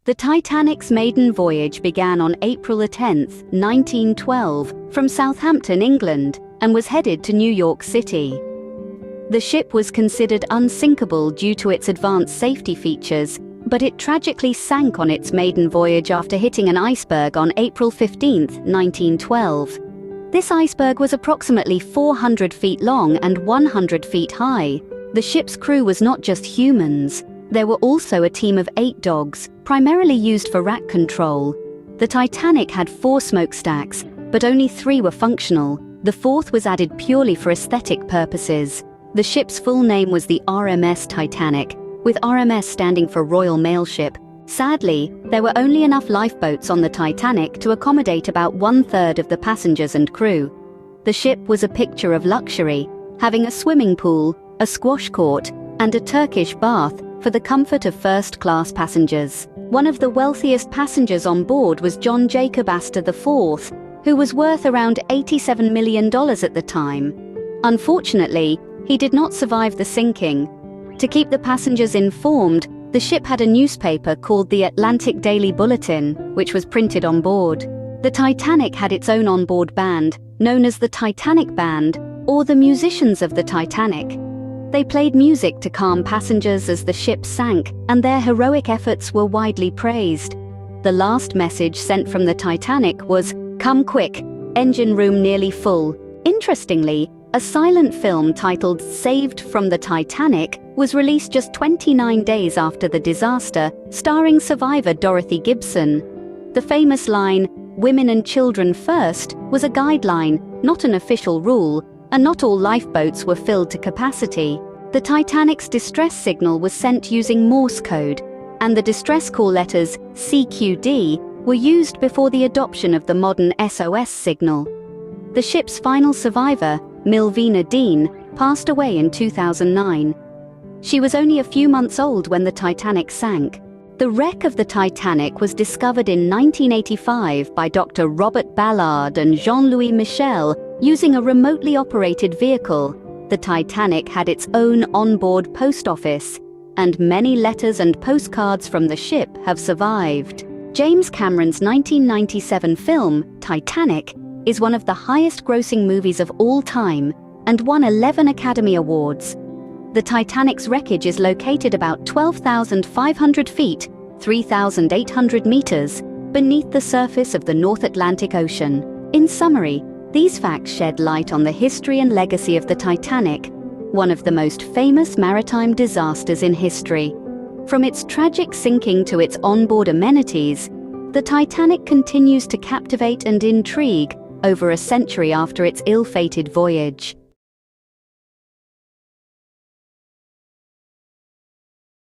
The Titanic's maiden voyage began on April 10, 1912, from Southampton, England, and was headed to New York City. The ship was considered unsinkable due to its advanced safety features, but it tragically sank on its maiden voyage after hitting an iceberg on April 15, 1912. This iceberg was approximately 400 feet long and 100 feet high. The ship's crew was not just humans. There were also a team of 8 dogs, primarily used for rat control. The Titanic had 4 smokestacks, but only 3 were functional. The 4th was added purely for aesthetic purposes. The ship's full name was the RMS Titanic, with RMS standing for Royal Mail Ship. Sadly, there were only enough lifeboats on the Titanic to accommodate about 1/3 of the passengers and crew. The ship was a picture of luxury, having a swimming pool, a squash court, and a Turkish bath for the comfort of first-class passengers. One of the wealthiest passengers on board was John Jacob Astor IV, who was worth around $87 million at the time. Unfortunately, he did not survive the sinking. To keep the passengers informed, the ship had a newspaper called the Atlantic Daily Bulletin, which was printed on board. The Titanic had its own onboard band, known as the Titanic Band, or the Musicians of the Titanic. They played music to calm passengers as the ship sank, and their heroic efforts were widely praised. The last message sent from the Titanic was, "Come quick, engine room nearly full." Interestingly, a silent film titled Saved from the Titanic was released just 29 days after the disaster, starring survivor Dorothy Gibson. The famous line, "Women and children first," was a guideline, not an official rule, and not all lifeboats were filled to capacity. The Titanic's distress signal was sent using Morse code, and the distress call letters CQD were used before the adoption of the modern SOS signal. The ship's final survivor, Milvina Dean, passed away in 2009. She was only a few months old when the Titanic sank. The wreck of the Titanic was discovered in 1985 by Dr. Robert Ballard and Jean-Louis Michel using a remotely operated vehicle. The Titanic had its own onboard post office, and many letters and postcards from the ship have survived. James Cameron's 1997 film, Titanic, is one of the highest-grossing movies of all time and won 11 Academy Awards. The Titanic's wreckage is located about 12,500 feet, 3,800 meters, beneath the surface of the North Atlantic Ocean. In summary, these facts shed light on the history and legacy of the Titanic, one of the most famous maritime disasters in history. From its tragic sinking to its onboard amenities, the Titanic continues to captivate and intrigue over a century after its ill-fated voyage.